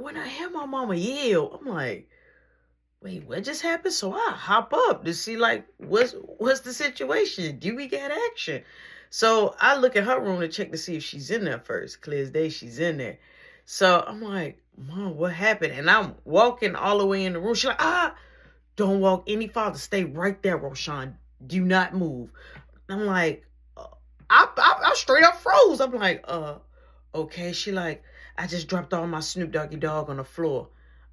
when I hear my mama yell, I'm like, wait, what just happened? So I hop up to see like what's the situation? Do we get action? So I look at her room to check to see if she's in there first. Clear as day, she's in there. So I'm like, Mom, what happened? And I'm walking all the way in the room. She's like, don't walk any farther. Stay right there, Roshan. Do not move. I'm like, I straight up froze. I'm like, okay. She like, I just dropped all my Snoop Doggy Dog on the floor.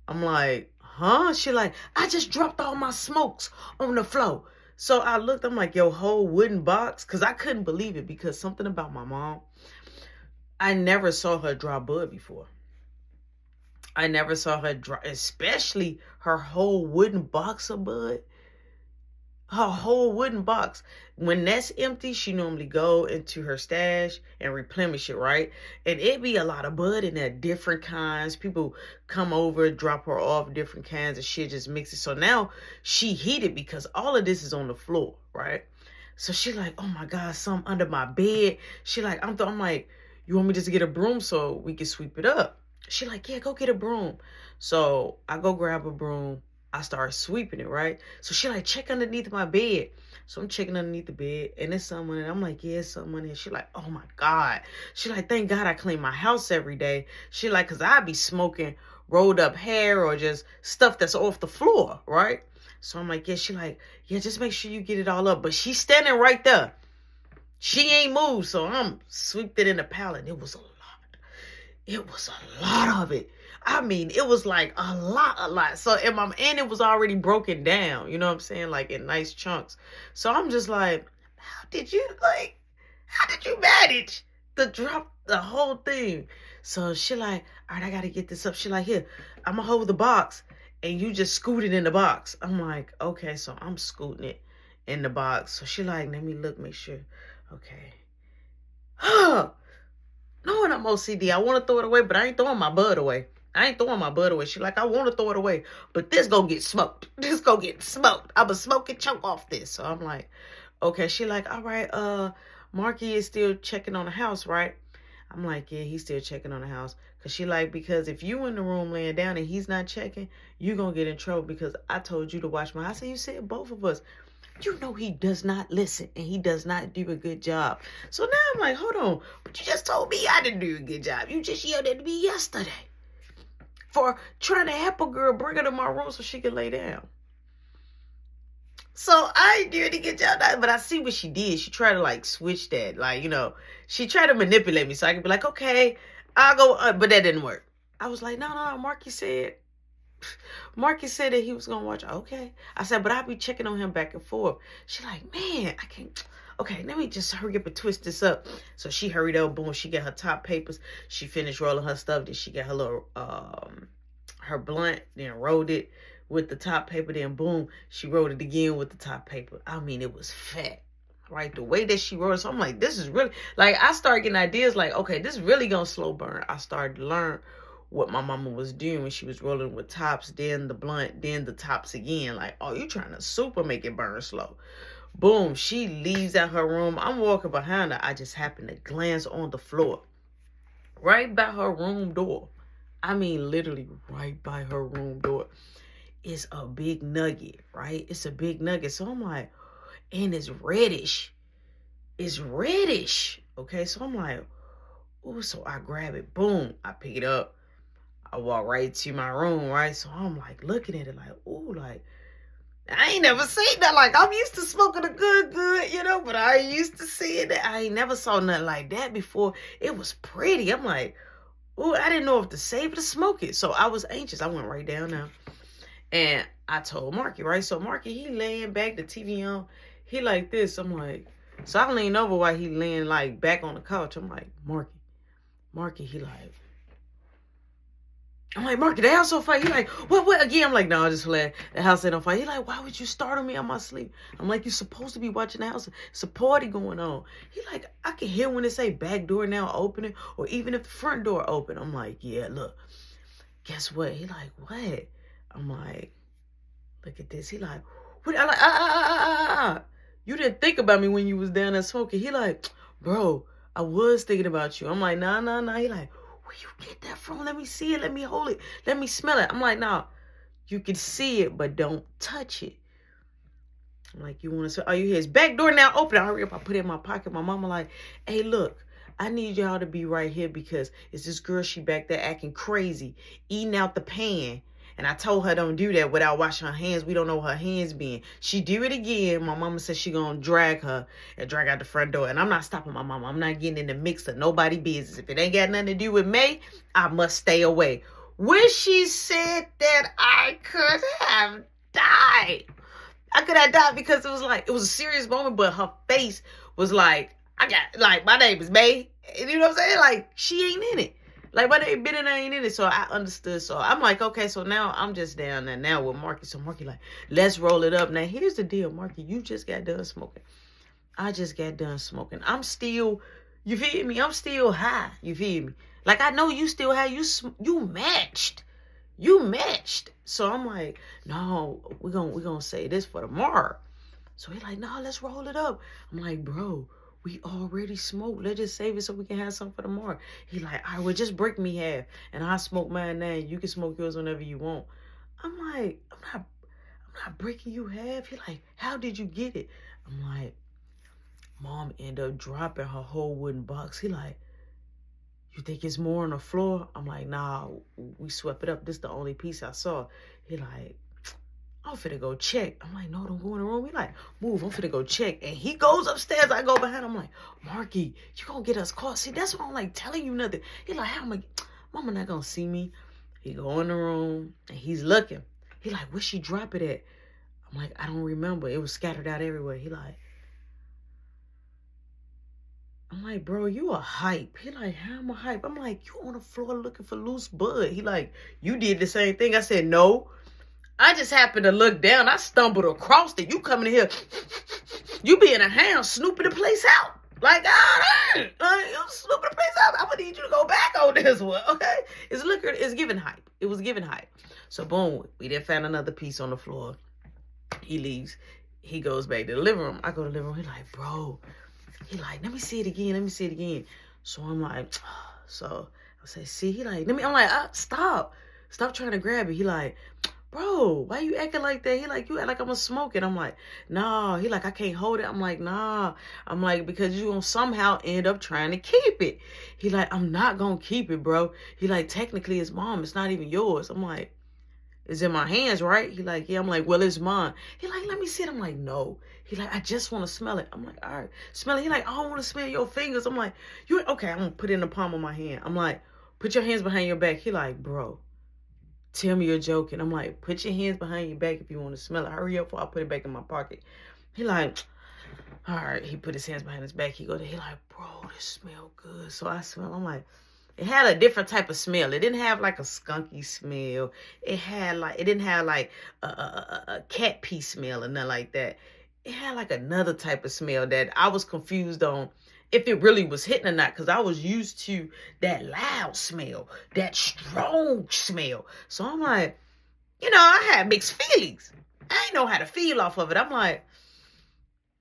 I'm like, huh? She like, I just dropped all my smokes on the floor. So I looked, I'm like, yo, whole wooden box? Because I couldn't believe it because something about my mom, I never saw her draw blood before. I never saw her draw, especially her whole wooden box of blood. Her whole wooden box. When that's empty, she normally go into her stash and replenish it, right? And it be a lot of bud in there, different kinds. People come over, drop her off different kinds of shit, just mix it. So now she heated because all of this is on the floor, right? So she like, oh my God, something under my bed. She like, I'm like, you want me just to get a broom so we can sweep it up? She like, yeah, go get a broom. So I go grab a broom. I start sweeping it, right? So she like, check underneath my bed. So I'm checking underneath the bed and there's someone in it. I'm like, yeah, someone in it. She like, oh my God. She like, thank God I clean my house every day. She like, cause I be smoking rolled up hair or just stuff that's off the floor, right? So I'm like, yeah, she like, yeah, just make sure you get it all up. But she's standing right there. She ain't moved. So I'm sweeped it in the pallet. It was a lot. It was a lot of it. I mean, it was like a lot. So, and it was already broken down, you know what I'm saying? Like in nice chunks. So I'm just like, how did you manage to drop the whole thing? So she like, all right, I got to get this up. She like, here, I'm going to hold the box and you just scoot it in the box. I'm like, okay, so I'm scooting it in the box. So she like, let me look, make sure. Okay. Knowing I'm OCD, I want to throw it away, but I ain't throwing my bud away. She like, I want to throw it away, but this go get smoked. I'm a smoke and choke off this. So I'm like, okay. She like, all right, Marky is still checking on the house, right? I'm like, yeah, he's still checking on the house. Cause she like, because if you in the room laying down and he's not checking, you gonna get in trouble because I told you to watch my. I said, you said both of us. You know he does not listen and he does not do a good job. So now I'm like, hold on, but you just told me I didn't do a good job. You just yelled at me yesterday for trying to help a girl bring her to my room so she can lay down. So I ain't doing a good job, but I see what she did. She tried to like switch that, like, you know, she tried to manipulate me so I could be like, okay, I'll go, but that didn't work. I was like, no, Marky said that he was gonna watch. Okay. I said, but I'll be checking on him back and forth. She like, man, I can't. Okay, let me just hurry up and twist this up. So she hurried up, boom, she got her top papers. She finished rolling her stuff. Then she got her little, her blunt, then rolled it with the top paper. Then boom, she rolled it again with the top paper. I mean, it was fat, right? The way that she rolled it. So I'm like, this is really, like, I started getting ideas like, okay, this is really gonna slow burn. I started to learn what my mama was doing when she was rolling with tops, then the blunt, then the tops again. Like, oh, you trying to super make it burn slow. Boom, she leaves out her room. I'm walking behind her. I just happen to glance on the floor. Right by her room door. I mean, literally right by her room door. Is a big nugget, right? It's a big nugget. So I'm like, and it's reddish. It's reddish. Okay, so I'm like, ooh, so I grab it. Boom, I pick it up. I walk right to my room, right? So I'm like looking at it like, ooh, like, I ain't never seen that. Like, I'm used to smoking a good, you know, but I ain't used to seeing that. I ain't never saw nothing like that before. It was pretty. I'm like, ooh, I didn't know if to save it or smoke it. So I was anxious. I went right down there. And I told Marky, right? So Marky, he laying back, the TV on. He like this. I'm like, so I leaned over while he laying like back on the couch. I'm like, Marky, he like, I'm like, Marky, the house on fire. He like, what again? I'm like, no, just the house ain't on fire. He like, why would you startle me on my sleep? I'm like, you're supposed to be watching the house. It's a party going on. He like, I can hear when they say back door now opening, or even if the front door open. I'm like, yeah, look, guess what? He like, what? I'm like, look at this. He like, what? I like, you didn't think about me when you was down there smoking. He like, bro, I was thinking about you. I'm like, nah. He like, where you get that from? Let me see it. Let me hold it. Let me smell it. I'm like, no, you can see it, but don't touch it. I'm like, you want to? Oh, you hear his back door now open. I hurry up. I put it in my pocket. My mama like, hey, look, I need y'all to be right here because it's this girl. She back there acting crazy, eating out the pan. And I told her don't do that without washing her hands. We don't know her hands being. She do it again. My mama said she gonna drag her and drag out the front door. And I'm not stopping my mama. I'm not getting in the mix of nobody business. If it ain't got nothing to do with me, I must stay away. When she said that, I could have died. I could have died because it was a serious moment, but her face was like, my name is May. And you know what I'm saying? Like, she ain't in it. Like, my name been and I ain't in it. So I understood. So I'm like, okay, so now I'm just down there now with Marky. So Marky like, let's roll it up. Now, here's the deal, Marky. You just got done smoking. I just got done smoking. I'm still, you feel me? I'm still high. You feel me? Like, I know you still high. You matched. You matched. So I'm like, no, we're gonna say this for tomorrow. So he like, no, let's roll it up. I'm like, bro, we already smoked. Let's just save it so we can have some for tomorrow. He like, all right, well, just break me half. And I'll smoke mine now. You can smoke yours whenever you want. I'm like, I'm not breaking you half. He like, how did you get it? I'm like, Mom ended up dropping her whole wooden box. He like, you think it's more on the floor? I'm like, nah, we swept it up. This is the only piece I saw. He like, I'm finna go check. I'm like, no, don't go in the room. He like, move, I'm finna go check. And he goes upstairs. I go behind him. I'm like, Marky, you gonna get us caught. See, that's why I'm like telling you nothing. He like, how am I? Mama not gonna see me. He go in the room and he's looking. He like, where she drop it at? I'm like, I don't remember. It was scattered out everywhere. He like, I'm like, bro, you a hype. He like, how am I hype? I'm like, you on the floor looking for loose bud. He like, you did the same thing. I said, no. I just happened to look down. I stumbled across it. You coming in here, you being a hound, snooping the place out. Like, you snooping the place out. I'm gonna need you to go back on this one, okay? It's giving hype. It was giving hype. So boom, we didn't find another piece on the floor. He leaves. He goes back to the living room. I go to the living room. He like, bro. He like, let me see it again. Let me see it again. So I'm like, so I say, see, he like, I'm like, stop trying to grab it. He like, bro, why you acting like that? He like, you act like I'm gonna smoke it. I'm like, nah. He like, I can't hold it. I'm like, nah. I'm like, because you gonna somehow end up trying to keep it. He like, I'm not gonna keep it, bro. He like, technically it's mom. It's not even yours. I'm like, it's in my hands, right? He like, yeah. I'm like, well, it's mine. He like, let me see it. I'm like, no. He like, I just want to smell it. I'm like, all right, smell it. He like, I don't want to smell your fingers. I'm like, you okay? I'm gonna put it in the palm of my hand. I'm like, put your hands behind your back. He like, bro, tell me you're joking. I'm like, put your hands behind your back if you want to smell it. Hurry up, before I put it back in my pocket. He like, all right. He put his hands behind his back. He like, bro, this smell good. So I smell. I'm like, it had a different type of smell. It didn't have like a skunky smell. It didn't have like a cat pee smell or nothing like that. It had like another type of smell that I was confused on if it really was hitting or not, because I was used to that loud smell, that strong smell. So I'm like, I had mixed feelings. I didn't know how to feel off of it. I'm like,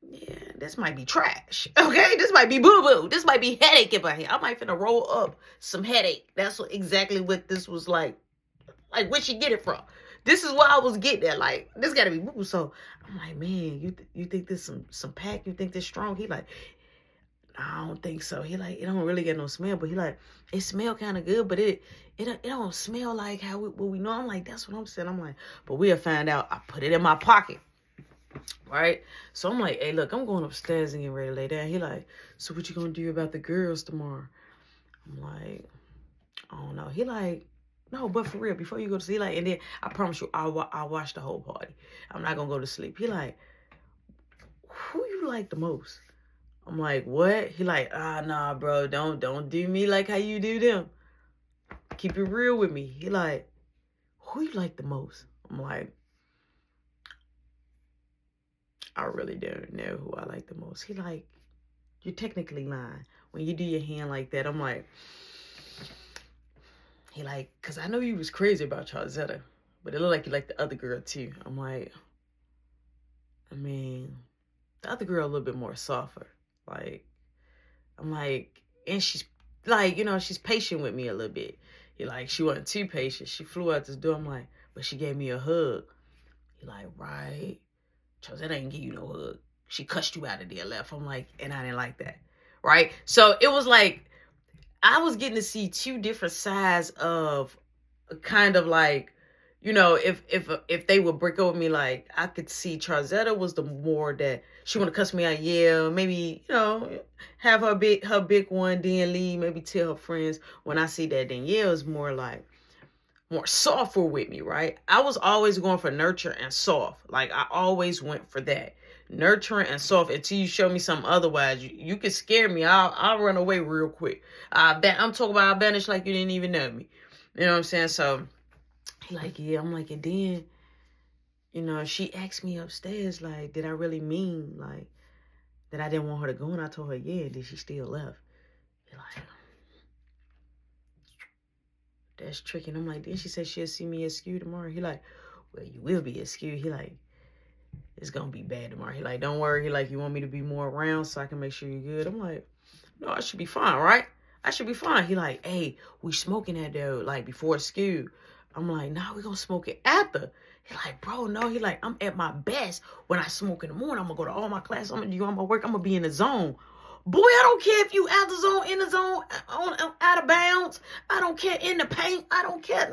yeah, this might be trash. Okay, this might be boo-boo. This might be headache in my head. I might finna roll up some headache. That's exactly what this was like. Like, where'd she get it from? This is what I was getting at. Like, this gotta be boo-boo. So I'm like, man, you think this some pack? You think this strong? He like, I don't think so. He like, it don't really get no smell, but he like, it smell kind of good, but it don't smell like how what we know. I'm like, that's what I'm saying. I'm like, but we'll find out. I put it in my pocket. Right? So I'm like, hey, look, I'm going upstairs and getting ready to lay down. He like, so what you gonna do about the girls tomorrow? I'm like, I don't know. He like, no, but for real, before you go to sleep, like, and then I promise you, I'll watch the whole party. I'm not gonna go to sleep. He like, who you like the most? I'm like, what? He like, nah, bro, don't do me like how you do them. Keep it real with me. He like, who you like the most? I'm like, I really don't know who I like the most. He like, you're technically lying. When you do your hand like that, I'm like, he like, because I know you was crazy about Charzetta, but it looked like you like the other girl too. I'm like, I mean, the other girl a little bit more softer. Like, I'm like, and she's like, she's patient with me a little bit. He like, she wasn't too patient. She flew out this door. I'm like, but she gave me a hug. He like, right. That ain't give you no hug. She cussed you out of there, left. I'm like, and I didn't like that. Right? So it was like, I was getting to see two different sides of kind of like, if they would break over me, like I could see Charzetta was the more that she want to cuss me out. Yeah, maybe, have her big one, then leave, maybe tell her friends. When I see that Danielle is more like, more software with me, right? I was always going for nurture and soft. Like I always went for that. Nurturing and soft until you show me something otherwise. You can scare me. I'll run away real quick. I'm talking about I vanish like you didn't even know me. You know what I'm saying? So he like, yeah. I'm like, and then, she asked me upstairs, like, did I really mean like that I didn't want her to go? And I told her, yeah. Did she still left? He like, that's tricky. And I'm like, then she said she'll see me at school tomorrow. He like, well, you will be at school. He like, it's gonna be bad tomorrow. He like, don't worry. He like, you want me to be more around so I can make sure you're good? I'm like, no, I should be fine, right? I should be fine. He like, hey, we smoking that though, like before school. I'm like, nah, we gonna smoke it after. He like, bro, no. He like, I'm at my best when I smoke in the morning. I'm gonna go to all my classes. I'm gonna do all my work. I'm gonna be in the zone. Boy, I don't care if you out the zone, in the zone, out of bounds. I don't care, in the paint. I don't care.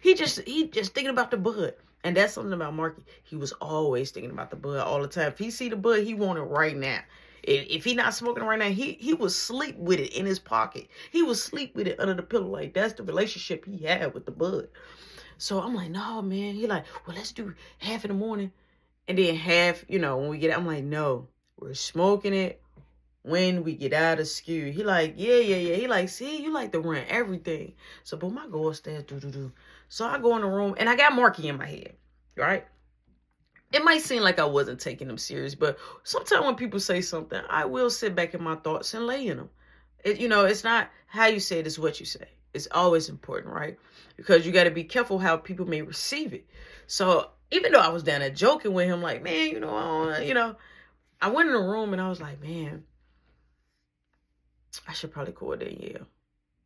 He just thinking about the bud. And that's something about Marky. He was always thinking about the bud all the time. If he see the bud, he want it right now. If he not smoking right now, he would sleep with it in his pocket. He would sleep with it under the pillow. Like, that's the relationship he had with the bud. So I'm like, no, man. He like, well, let's do half in the morning. And then half, when we get out. I'm like, no, we're smoking it when we get out of school. He like, yeah. He like, see, you like to run everything. So boom, I go upstairs, So I go in the room and I got Marky in my head, right? It might seem like I wasn't taking them serious, but sometimes when people say something, I will sit back in my thoughts and lay in them. It's not how you say it, it's what you say. It's always important, right? Because you got to be careful how people may receive it. So even though I was down there joking with him, like, man, I went in the room and I was like, man, I should probably call Danielle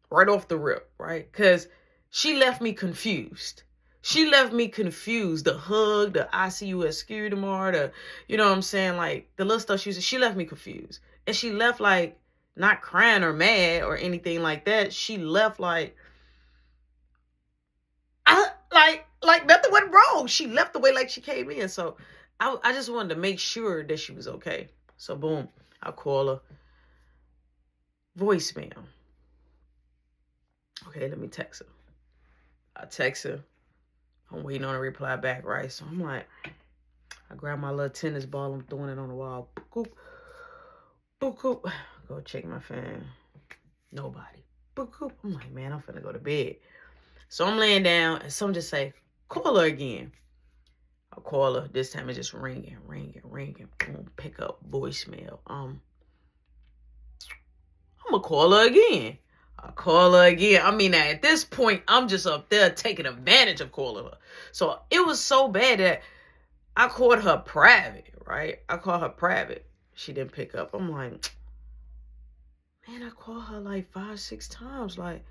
right off the rip, right? Because she left me confused. The hug, the ICU at school tomorrow, like the little stuff she left me confused. And she left like not crying or mad or anything like that. She left like nothing went wrong. She left the way like she came in. So I just wanted to make sure that she was okay. So boom, I call her. Voicemail. Okay, let me text her. I text her. I'm waiting on a reply back, right? So I'm like, I grab my little tennis ball. I'm throwing it on the wall. Boop, boop, boop. Go check my phone. Nobody. Boop, boop. I'm like, man, I'm finna go to bed. So I'm laying down, and someone just say, call her again. I call her. This time it's just ringing. Boom, pick up voicemail. I'm gonna call her again. I call her again. I mean, at this point, I'm just up there taking advantage of calling her. So it was so bad that I called her private, right? She didn't pick up. I'm like, man, I called her like 5-6 times. Like,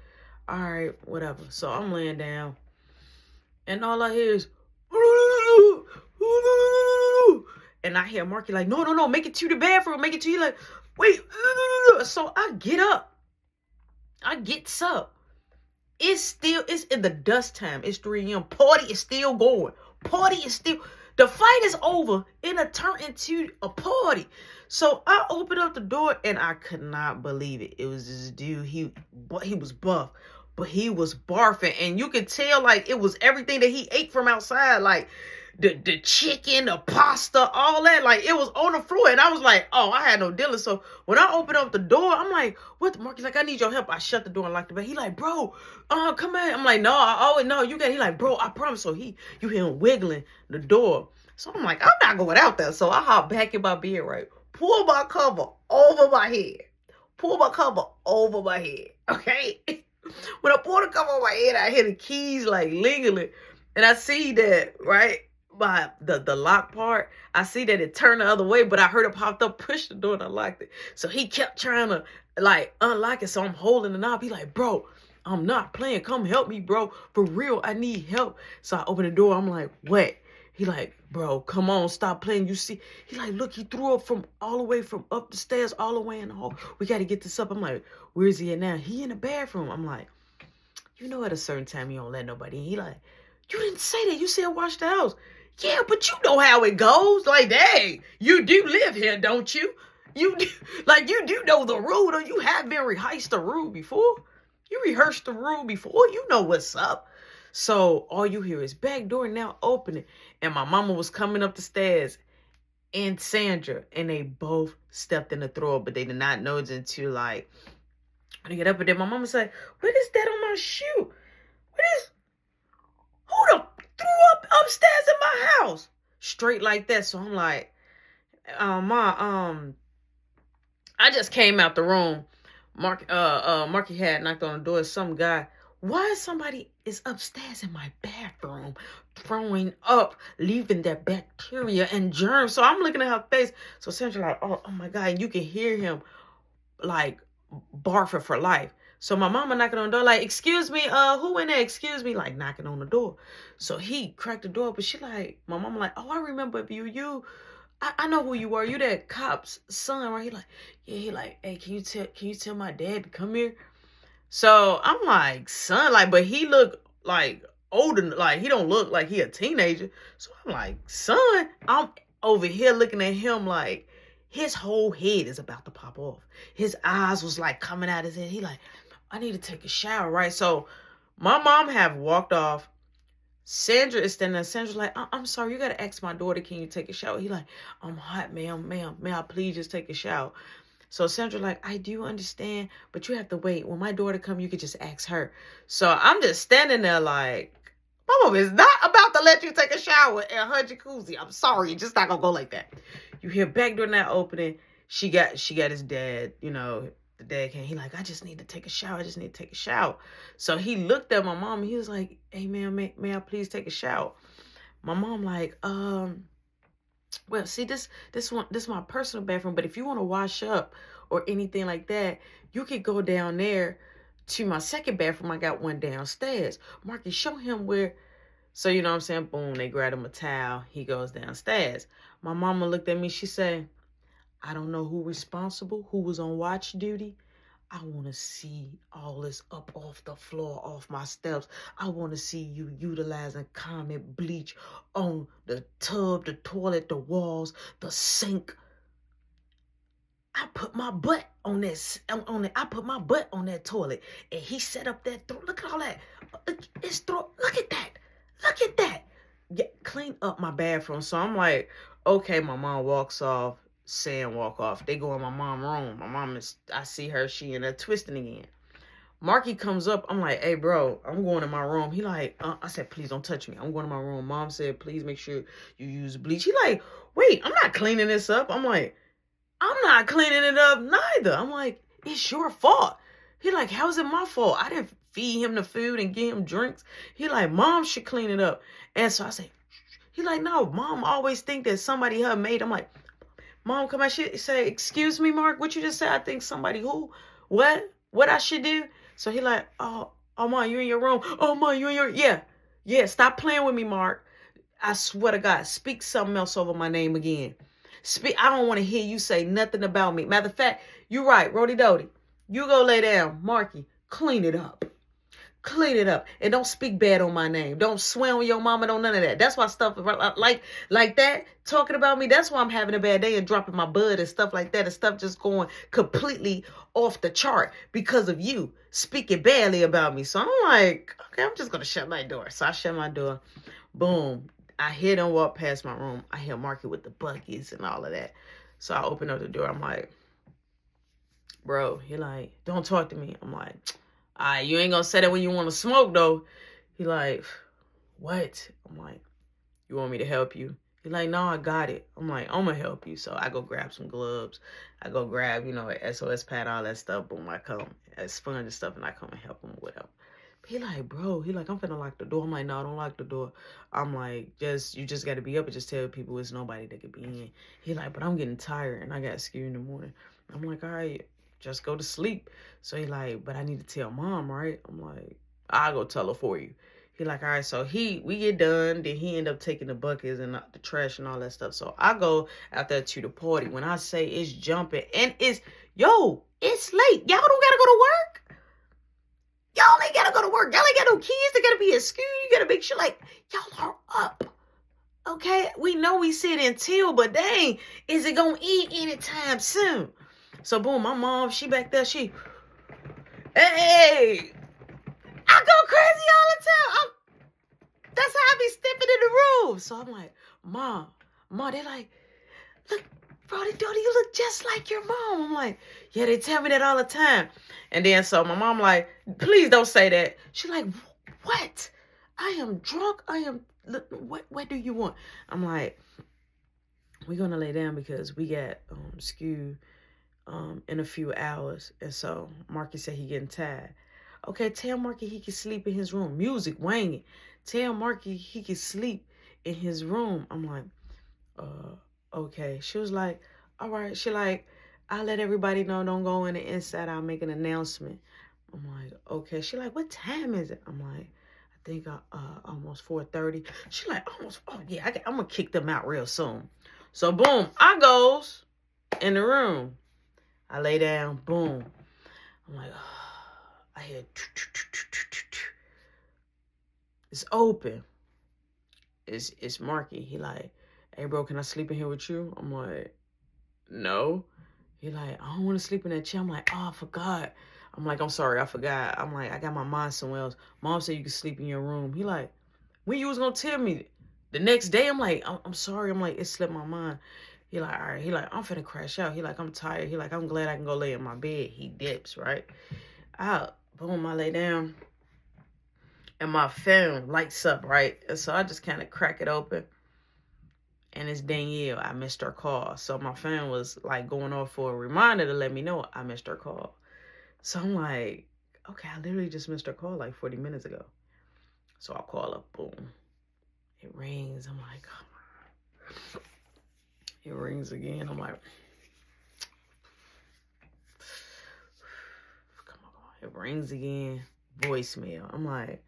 all right, whatever. So I'm laying down, and all I hear is, and I hear Marky like, no, make it to the bathroom. Make it to you. Like, wait. So I get up. It's in the dust time. It's 3 a.m. Party is still going. The fight is over. It turned into a party. So I opened up the door and I could not believe it. It was this dude. He was buff, but he was barfing. And you could tell like it was everything that he ate from outside. Like the chicken, the pasta, all that. Like it was on the floor. And I was like, oh, I had no dealing. So when I opened up the door, I'm like, what? Marky's like, I need your help. I shut the door and locked the bed. He like, bro, come in. I'm like, no, I always know you got. He like, bro, I promise. So you hear him wiggling the door. So I'm like, I'm not going out there. So I hop back in my bed, right? Pull my cover over my head. Okay? When I pull the cover over my head, I hear the keys like lingering. And I see that, right? By the lock part, I see that it turned the other way, but I heard it popped up, pushed the door, and I locked it. So he kept trying to like unlock it. So I'm holding the knob. He like, bro, I'm not playing. Come help me, bro. For real, I need help. So I open the door. I'm like, what? He like, bro, come on, stop playing. You see, he like, look, he threw up from all the way from up the stairs, all the way in the hall. We got to get this up. I'm like, where is he at now? He in the bathroom. I'm like, you know, at a certain time, you don't let nobody in. He like, you didn't say that. You said wash the house. Yeah, but you know how it goes. Like, dang, you do live here, don't you? You do, like, you do know the rule, though. You have been rehearsed the rule before. You rehearsed the rule before. You know what's up. So all you hear is back door now opening. And my mama was coming up the stairs and Sandra. And they both stepped in the throw, but they did not know it until, like, when they get up. And then my mama said, what is that on my shoe? What is... Who the threw up upstairs in my house? Straight like that. So I'm like, I just came out the room. Marky had knocked on the door. Some guy. Why somebody is upstairs in my bathroom throwing up, leaving that bacteria and germs? So I'm looking at her face. So Sandra like, oh my God. And you can hear him like barfing for life. So my mama knocking on the door like, excuse me, who in there? Excuse me, like knocking on the door. So he cracked the door, but she like, my mama like, oh, I remember you. I know who you are. You that cop's son, right? He like, yeah, he like, hey, can you tell my dad to come here? So I'm like, son, like, but he look like older, like he don't look like he a teenager. So I'm like, son, I'm over here looking at him like his whole head is about to pop off. His eyes was like coming out his head. He like, I need to take a shower, right? So my mom have walked off. Sandra is standing there. Sandra's like, I'm sorry, you got to ask my daughter, can you take a shower? He like, I'm hot, ma'am. May I please just take a shower? So Sandra like, I do understand, but you have to wait. When my daughter come, you could just ask her. So I'm just standing there like, Mama is not about to let you take a shower in her jacuzzi. I'm sorry, it's just not going to go like that. You hear back door now opening. She got his dad, you know. The dad came. He like, I just need to take a shower. I just need to take a shower. So he looked at my mom and he was like, hey, ma'am, may I please take a shower? My mom like, well, see, this is my personal bathroom, but if you want to wash up or anything like that, you could go down there to my second bathroom. I got one downstairs. Marky, show him where. So, you know what I'm saying? Boom, they grab him a towel. He goes downstairs. My mama looked at me. She said, I don't know who responsible, who was on watch duty. I want to see all this up off the floor, off my steps. I want to see you utilizing common bleach on the tub, the toilet, the walls, the sink. I put my butt on this. I put my butt on that toilet, and he set up that throat. Look at all that. It's throat. Look at that. Look at that. Yeah, clean up my bathroom. So I'm like, okay. My mom walks off. Sam walk off. They go in my mom's room. My mom I see her, she in there twisting again. Marky comes up. I'm like, hey, bro, I'm going in my room. He like, I said, please don't touch me. I'm going to my room. Mom said, please make sure you use bleach. He like, wait, I'm not cleaning this up. I'm like, I'm not cleaning it up neither. I'm like, it's your fault. He like, how's it my fault? I didn't feed him the food and give him drinks. He like, mom should clean it up. And so I say, he like, no, mom always think that somebody her made. I'm like, Mom, come on, she say, excuse me, Mark, what you just said? I think somebody who? What I should do? So he like, oh, Mom, you in your room. Oh, Mom, you in your, yeah, stop playing with me, Mark. I swear to God, speak something else over my name again. I don't want to hear you say nothing about me. Matter of fact, you're right, Rody Doty. You go lay down. Marky, clean it up. Clean it up. And don't speak bad on my name. Don't swear on your mama. Don't none of that. That's why stuff like that, talking about me, that's why I'm having a bad day and dropping my bud and stuff like that. And stuff just going completely off the chart because of you speaking badly about me. So I'm like, okay, I'm just going to shut my door. So I shut my door. Boom. I hear them walk past my room. I hear Marky with the buckets and all of that. So I open up the door. I'm like, bro, he like, don't talk to me. I'm like, all right, you ain't gonna say that when you want to smoke, though. He like, what? I'm like, you want me to help you? He like, no, I got it. I'm like, I'm gonna help you. So I go grab some gloves. I go grab, an SOS pad, all that stuff. Boom, I come, a sponge and stuff, and I come and help him with whatever. He like, bro, I'm finna lock the door. I'm like, no, don't lock the door. I'm like, you just got to be up and just tell people it's nobody that could be in. He like, but I'm getting tired and I got scared in the morning. I'm like, all right. just go to sleep. So he like, but I need to tell mom, right? I'm like, I'll go tell her for you. He like, all right. So we get done. Then he end up taking the buckets and the trash and all that stuff. So I go out there to the party. When I say it's jumping and it's late. Y'all don't gotta go to work. Y'all ain't gotta go to work. Y'all ain't got no kids. They gotta be at school. You gotta make sure like y'all are up. Okay, we know we sit until, but dang, is it gonna eat anytime soon? So boom, my mom, she back there, hey, I go crazy all the time. That's how I be stepping in the room. So I'm like, Mom, they like, look, Brody, you look just like your mom. I'm like, yeah, they tell me that all the time. And then so my mom like, please don't say that. She like, what? I am drunk. Look, what do you want? I'm like, we're gonna lay down because we got school in a few hours. And so Marky said he getting tired. Okay, tell Marky he can sleep in his room. Music wanging. Tell Marky he can sleep in his room. I'm like, okay. She was like, all right. She like, I'll let everybody know. Don't go in the inside. I'll make an announcement. I'm like, okay. She like, what time is it? I'm like, I think almost 4:30. She like, almost, oh yeah, I'm gonna kick them out real soon. So boom, I goes in the room. I lay down, boom. I'm like, I hear, it's open. It's Marky. He like, hey bro, can I sleep in here with you? I'm like, no. He like, I don't want to sleep in that chair. I'm like, oh, I forgot. I'm like, I'm sorry, I forgot. I'm like, I got my mind somewhere else. Mom said you can sleep in your room. He like, when you was gonna tell me? The next day, I'm like, I'm sorry. I'm like, it slipped my mind. He like, all right. He like, I'm finna crash out. He like, I'm tired. He like, I'm glad I can go lay in my bed. He dips, right? Boom, I lay down. And my phone lights up, right? And so I just kind of crack it open. And it's Danielle. I missed her call. So my phone was like going off for a reminder to let me know I missed her call. So I'm like, okay, I literally just missed her call like 40 minutes ago. So I call up, boom. It rings. I'm like, oh. It rings again. I'm like, come on. It rings again. Voicemail. I'm like,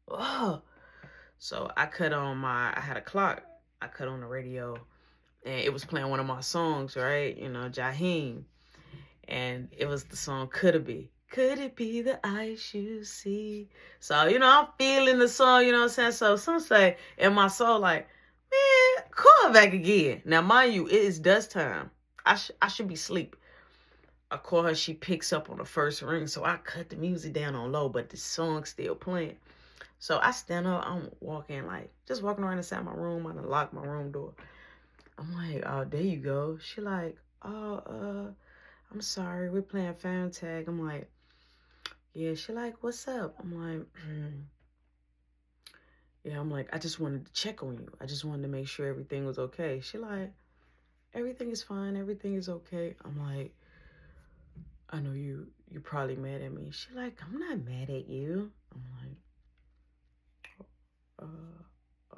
oh. So I cut on I had a clock. I cut on the radio and it was playing one of my songs, right? You know, Jaheim. And it was the song Could It Be? Could it be the ice you see? So, you know, I'm feeling the song, you know what I'm saying? So some say in my soul, like, man, call back again. Now, mind you, it is dust time. I should be asleep. I call her, she picks up on the first ring. So I cut the music down on low, but the song's still playing. So I stand up, I'm walking around inside my room. I done locked my room door. I'm like, oh, there you go. She like, oh, I'm sorry, we're playing phone tag. I'm like, yeah. She like, what's up? I'm like, yeah. I'm like, I just wanted to check on you. I just wanted to make sure everything was okay. She like, everything is fine. Everything is okay. I'm like, I know you're probably mad at me. She like, I'm not mad at you. I'm like,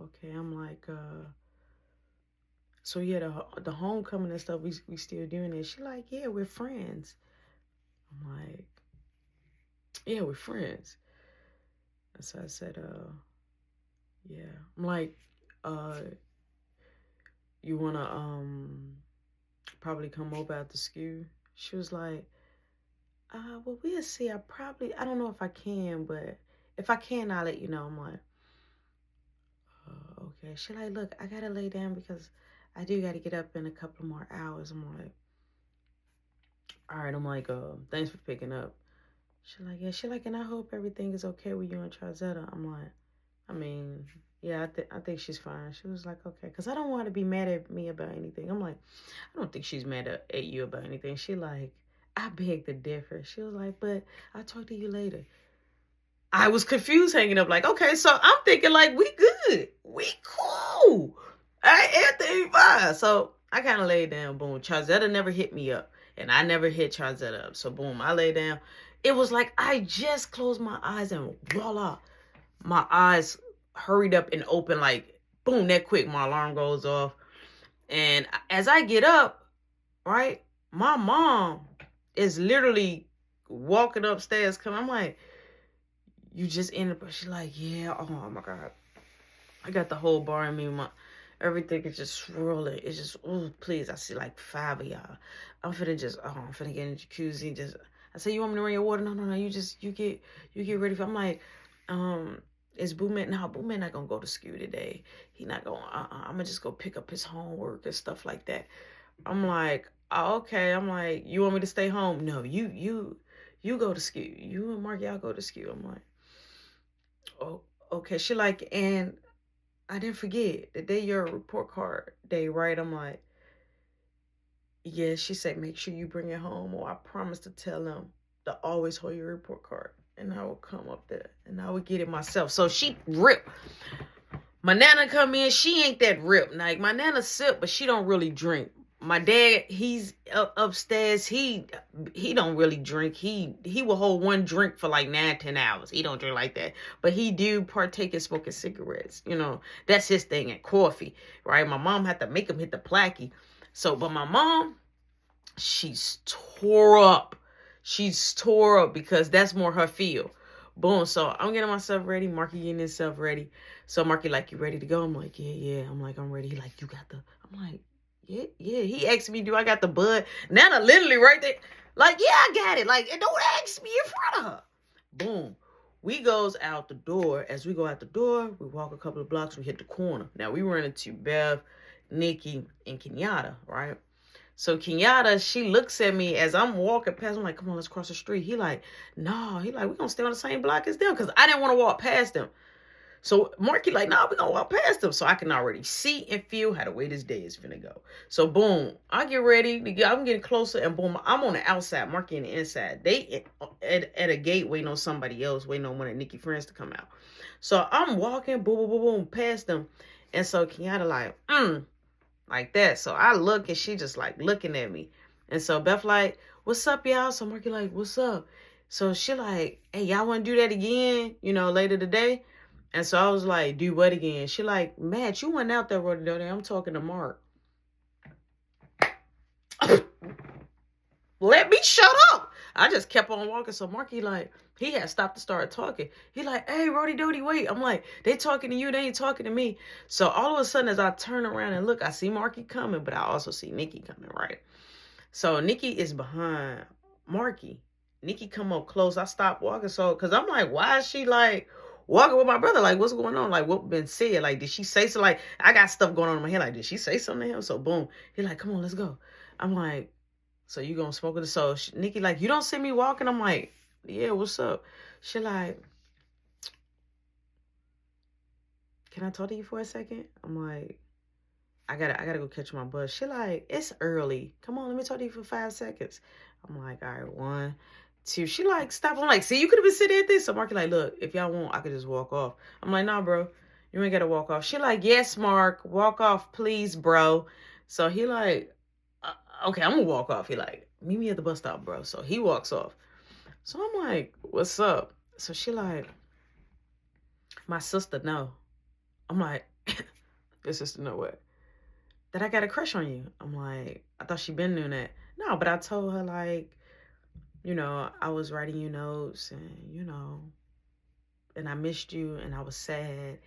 okay. I'm like, so yeah, the homecoming and stuff, we still doing it. She like, yeah, we're friends. I'm like, yeah, we're friends. And so I said, yeah. I'm like, you wanna probably come over after school? She was like, well, we'll see. I don't know if I can, but if I can, I'll let you know. I'm like, okay. She like, look, I gotta lay down because I do gotta get up in a couple more hours. I'm like, all right. I'm like, thanks for picking up. She like, yeah. She like, and I hope everything is okay with you and Trazetta. I'm like, I mean, yeah, I think she's fine. She was like, okay, because I don't want her to be mad at me about anything. I'm like, I don't think she's mad at you about anything. She like, I beg to differ. She was like, but I'll talk to you later. I was confused hanging up like, okay, so I'm thinking like, we good. We cool. All right, everything fine. So I kind of laid down, boom. Trazetta never hit me up. And I never hit Trazetta up. So boom, I lay down. It was like I just closed my eyes and voila. My eyes hurried up and open like, boom, that quick. My alarm goes off. And as I get up, right, my mom is literally walking upstairs coming. I'm like, you just ended up. She's like, yeah, oh my God. I got the whole bar in me. Everything is just swirling. It's just, oh, please. I see like 5 of y'all. I'm finna get in the jacuzzi. I say, you want me to bring your water? No. You get ready for. I'm like, is Booman? No, Booman not gonna go to school today. He not going. I'm gonna just go pick up his homework and stuff like that. I'm like, oh, okay. I'm like, you want me to stay home? No, you go to school. You and Mark, y'all go to school. I'm like, oh, okay. She like, and I didn't forget the day your report card day, right? I'm like, yeah. She said, make sure you bring it home, or I promise to tell them to always hold your report card, and I will come up there and I will get it myself. So she ripped. My nana come in. She ain't that ripped. Like my nana sip, but she don't really drink. My dad, he's upstairs. He don't really drink. He will hold one drink for like 9-10 hours. He don't drink like that, but he do partake in smoking cigarettes. You know, that's his thing. And coffee, right? My mom had to make him hit the placky. So, but my mom, she's tore up. She's tore up because that's more her feel. Boom. So I'm getting myself ready. Marky getting himself ready. So Marky like, you ready to go? I'm like, yeah. I'm like, I'm ready. He like, you got the. I'm like, yeah. He asked me, do I got the bud? Nana literally right there. Like, yeah, I got it. Like, and don't ask me in front of her. Boom. We goes out the door. As we go out the door, we walk a couple of blocks. We hit the corner. Now we run into Bev, Nikki, and Kenyatta, right? So Kenyatta, she looks at me as I'm walking past. I'm like, come on, let's cross the street. He like, no. He like, we're going to stay on the same block as them because I didn't want to walk past them. So Marky like, nah, we're going to walk past them. So I can already see and feel how the way this day is finna go. So boom, I get ready. I'm getting closer and boom, I'm on the outside, Marky on the inside. They at a gate waiting on somebody else, waiting on one of Nikki's friends to come out. So I'm walking, boom, past them. And so Kenyatta like that. So I look and she just like looking at me. And so Beth like, what's up, y'all? So Marky like, what's up? So she like, hey, y'all want to do that again, later today? And so I was like, do what again? She like, Matt, you went out there, Rodeo. I'm talking to Mark. Let me shut up. I just kept on walking. So Marky like, he had stopped to start talking. He like, hey, Roddy Doty, wait. I'm like, they talking to you. They ain't talking to me. So all of a sudden, as I turn around and look, I see Marky coming, but I also see Nikki coming, right? So Nikki is behind Marky. Nikki come up close. I stop walking. So, because I'm like, why is she like walking with my brother? Like, what's going on? Like, what been said? Like, did she say so? Like, I got stuff going on in my head. Like, did she say something to him? So boom. He like, come on, let's go. I'm like, so you gonna smoke with us? So Nikki like, you don't see me walking? I'm like, yeah, what's up? She like, can I talk to you for a second? I'm like, I gotta go catch my bus. She like, it's early. Come on, let me talk to you for 5 seconds. I'm like, all right, 1, 2. She like, stop. I'm like, see, you could have been sitting at this. So Marky like, look, if y'all want, I could just walk off. I'm like, nah, bro, you ain't gotta walk off. She like, yes, Mark, walk off, please, bro. So he like, okay, I'm gonna walk off. He like, meet me at the bus stop, bro. So he walks off. So I'm like, what's up? So she like, my sister, no. I'm like, your sister, know what? That I got a crush on you. I'm like, I thought she been doing that. No, but I told her like, I was writing you notes and, and I missed you and I was sad.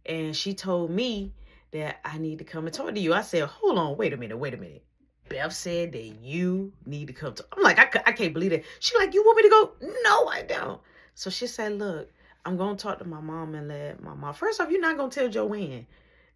And she told me that I need to come and talk to you. I said, hold on, wait a minute. Beth said that you need to come to. I'm like, I can't believe it. She like, you want me to go? No, I don't. So she said, look, I'm going to talk to my mom and let my mom. First off, you're not going to tell Joanne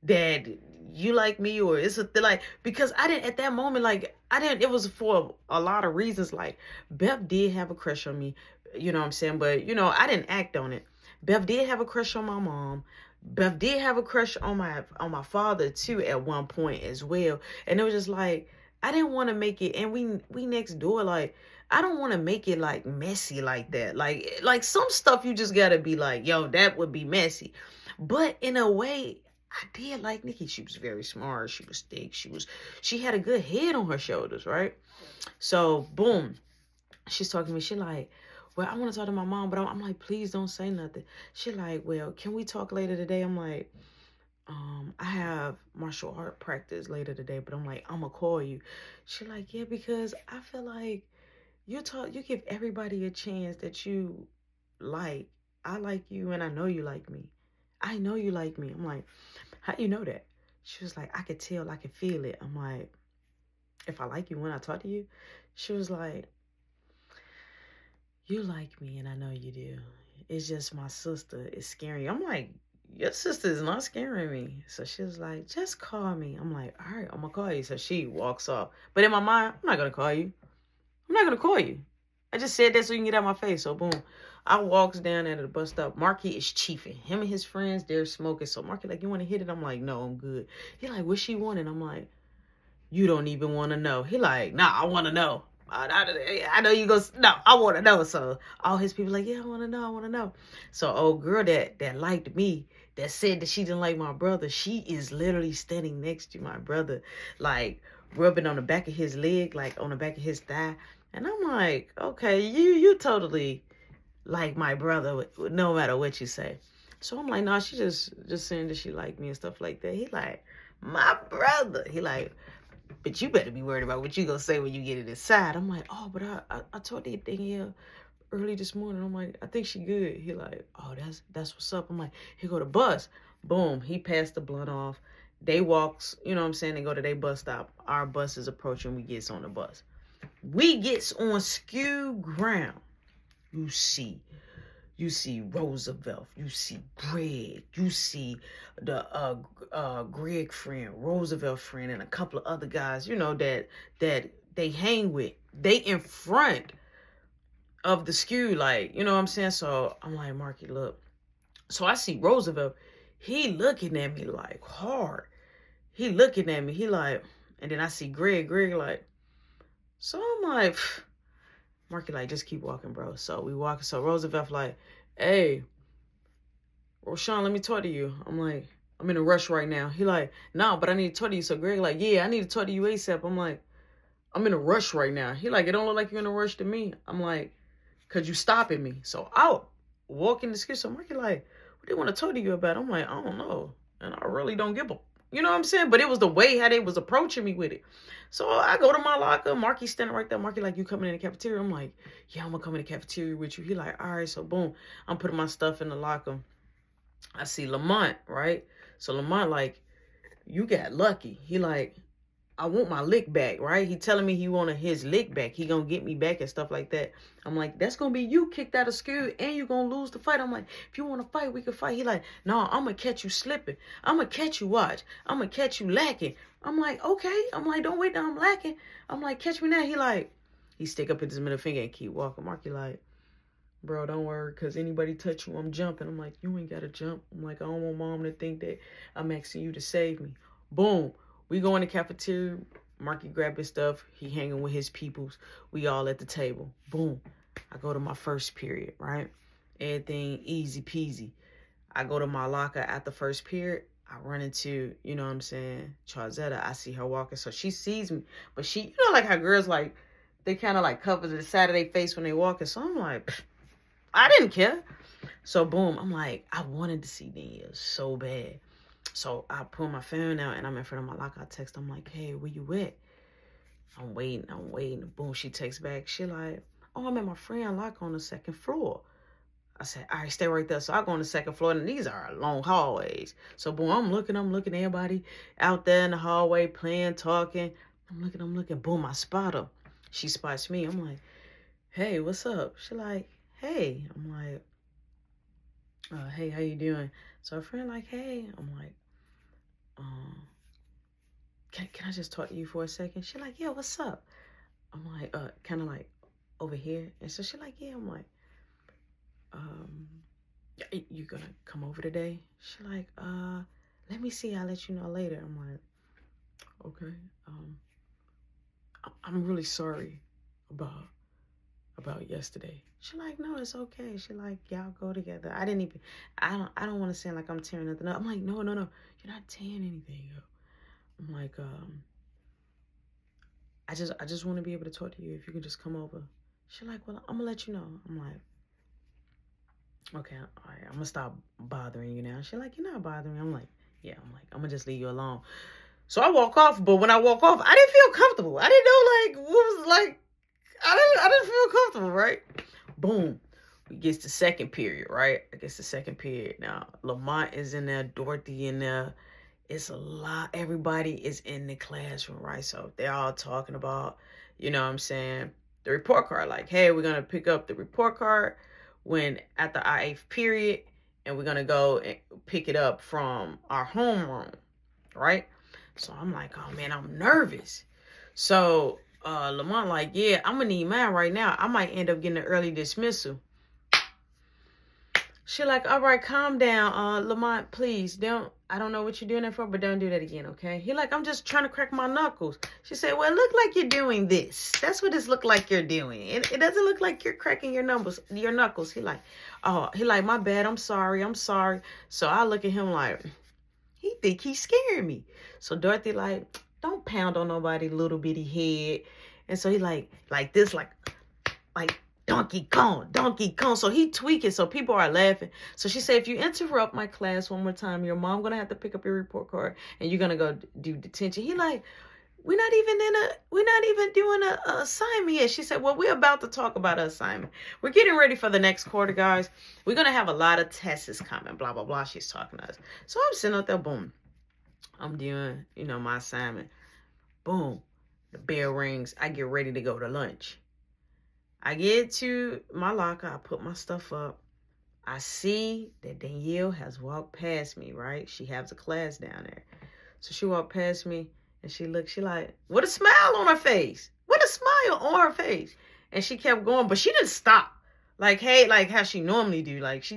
that you like me or it's like, because I didn't at that moment, like, it was for a lot of reasons. Like, Beth did have a crush on me, you know what I'm saying? But, I didn't act on it. Beth did have a crush on my mom. Beth did have a crush on my father too at one point as well. And it was just like, I didn't want to make it, and we next door, like, I don't want to make it like messy like that. Like some stuff you just gotta be like, yo, that would be messy. But in a way, I did like Nikki. She was very smart. She was thick. She had a good head on her shoulders, right? So boom, she's talking to me. She like, well, I want to talk to my mom, but I'm like, please don't say nothing. She like, well, can we talk later today? I'm like, I have martial art practice later today, but I'm like, I'm gonna call you. She like, yeah, because I feel like you give everybody a chance that you like. I like you and I know you like me. I know you like me. I'm like, how you know that? She was like, I could tell, I could feel it. I'm like, if I like you when I talk to you? She was like, you like me and I know you do. It's just my sister is scaring you. I'm like, your sister is not scaring me. So she was like, just call me. I'm like, all right, I'm gonna call you. So she walks off. But in my mind, I'm not gonna call you. I'm not gonna call you. I just said that so you can get out of my face. So boom. I walks down there to the bus stop. Marky is chiefing. Him and his friends, they're smoking. So Marky like, you wanna hit it? I'm like, no, I'm good. He like, what she want? And I'm like, you don't even want to know. He like, nah, I want to know. I know you go. No, I want to know. So all his people like, yeah, I want to know. I want to know. So old girl that liked me, that said that she didn't like my brother, she is literally standing next to my brother, like rubbing on the back of his leg, like on the back of his thigh. And I'm like, okay, you totally like my brother, no matter what you say. So I'm like, nah, she just saying that she liked me and stuff like that. He like, my brother. He like, but you better be worried about what you gonna say when you get it inside. I'm like, oh, but I told that Danielle early this morning. I'm like, I think she good. He like, oh, that's what's up. I'm like, here go the bus. Boom, he passed the blunt off. They walks, you know what I'm saying? They go to their bus stop. Our bus is approaching. We gets on the bus. We gets on skew ground. You see Roosevelt, you see Greg, you see the Greg friend, Roosevelt friend, and a couple of other guys, you know, that they hang with. They in front of the skew, like, you know what I'm saying? So I'm like, Marky, look. So I see Roosevelt, he looking at me like hard. He looking at me, he like, and then I see Greg like, so I'm like, Marky like, just keep walking, bro. So we walking. So Roosevelt like, hey, Roshan, let me talk to you. I'm like, I'm in a rush right now. He like, no, but I need to talk to you. So Greg like, yeah, I need to talk to you ASAP. I'm like, I'm in a rush right now. He like, it don't look like you're in a rush to me. I'm like, cause you stopping me. So out, walking the skit. So Marky like, what they want to talk to you about? I'm like, I don't know. And I really don't give a, you know what I'm saying? But it was the way how they was approaching me with it. So I go to my locker. Marky standing right there. Marky like, you coming in the cafeteria? I'm like, yeah, I'm gonna come in the cafeteria with you. He like, all right. So boom, I'm putting my stuff in the locker. I see Lamont, right? So Lamont like, you got lucky. He like, I want my lick back, right? He telling me he wanted his lick back. He gonna get me back and stuff like that. I'm like, that's gonna be you kicked out of school and you gonna lose the fight. I'm like, if you want to fight, we can fight. He like, no, I'm gonna catch you slipping. I'm gonna catch you watch. I'm gonna catch you lacking. I'm like, okay. I'm like, don't wait till I'm lacking. I'm like, catch me now. He like, he stick up his middle finger and keep walking. Marky like, bro, don't worry, because anybody touch you, I'm jumping. I'm like, you ain't got to jump. I'm like, I don't want mom to think that I'm asking you to save me. Boom. We go in the cafeteria. Marky grab his stuff. He hanging with his peoples. We all at the table. Boom. I go to my first period, right? Everything easy peasy. I go to my locker at the first period. I run into, you know what I'm saying, Charzetta. I see her walking. So she sees me. But she, you know, like how girls, like, they kind of like cover the side of their face when they walking. So I'm like, I didn't care. So boom, I'm like, I wanted to see Danielle so bad. So I pull my phone out and I'm in front of my locker. I text, I'm like, hey, where you at? I'm waiting. Boom, she texts back. She like, oh, I'm at my friend locker on the second floor. I said, all right, stay right there. So I go on the second floor, and these are long hallways. So boom, I'm looking, everybody out there in the hallway playing, talking. I'm looking. Boom, I spot her. She spots me. I'm like, hey, what's up? She like, hey. I'm like, hey, how you doing? So her friend like, hey. I'm like, can I just talk to you for a second? She like, yeah, what's up? I'm like, kind of like over here. And so she like, yeah. I'm like, you gonna come over today? She like, let me see. I'll let you know later. I'm like, okay. I'm really sorry about yesterday. She like, no, it's okay. She like, y'all go together. I don't want to sound like I'm tearing nothing up. I'm like, no, you're not tearing anything up. I'm like, I just want to be able to talk to you. If you can just come over. She like, well, I'm gonna let you know. I'm like, okay, all right, I'm gonna stop bothering you now. She like, you're not bothering me. I'm like, yeah, I'm like, I'm gonna just leave you alone. So I walk off, but when I walk off, I didn't feel comfortable. I didn't know like what was like. I didn't feel comfortable, right? Boom. We get to second period, right? I guess the second period. Now Lamont is in there, Dorothy in there. It's a lot. Everybody is in the classroom, right? So they're all talking about, you know what I'm saying, the report card. Like, hey, we're gonna pick up the report card when at the eighth period, and we're gonna go and pick it up from our homeroom, right? So I'm like, oh man, I'm nervous. So Lamont like, yeah, I'm gonna need mine right now. I might end up getting an early dismissal. She like, all right, calm down, Lamont, please I don't know what you're doing that for, but don't do that again, okay? He like, I'm just trying to crack my knuckles. She said, well, it look like you're doing this. That's what this look like you're doing. It doesn't look like you're cracking your knuckles. He like, my bad, I'm sorry. So I look at him like, he think he's scaring me. So Dorothy like, don't pound on nobody's little bitty head. And so he like this, like Donkey Kong. So he tweaking. So people are laughing. So she said, if you interrupt my class one more time, your mom gonna have to pick up your report card and you're gonna go do detention. He like, we're not even doing a assignment yet. She said, well, we're about to talk about an assignment. We're getting ready for the next quarter, guys. We're gonna have a lot of tests coming, blah, blah, blah. She's talking to us. So I'm sitting out there, boom. I'm doing, my assignment. Boom. The bell rings. I get ready to go to lunch. I get to my locker. I put my stuff up. I see that Danielle has walked past me, right? She has a class down there. So she walked past me and she like, with a smile on her face. And she kept going, but she didn't stop. Like, hey, like how she normally do. Like, she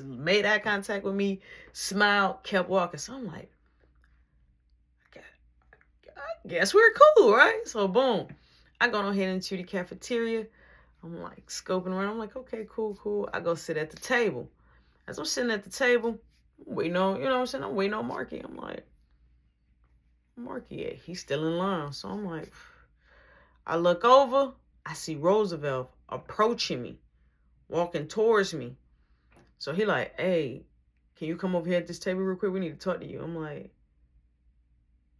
made eye contact with me, smiled, kept walking. So I'm like, I guess we're cool, right? So boom, I go ahead into the cafeteria. I'm like scoping around. I'm like, okay, cool. I go sit at the table. As I'm sitting at the table, waiting on, I'm waiting on Marky. I'm like, Marky, he's still in line. So I'm like, I look over, I see Roosevelt approaching me, walking towards me. So he like, hey, can you come over here at this table real quick? We need to talk to you. I'm like,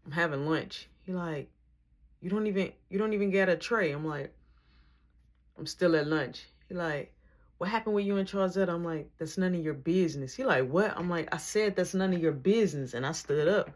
I'm having lunch. He like, you don't even get a tray. I'm like, I'm still at lunch. He like, what happened with you and Charlesette? I'm like, that's none of your business. He like, what? I'm like, I said that's none of your business. And I stood up.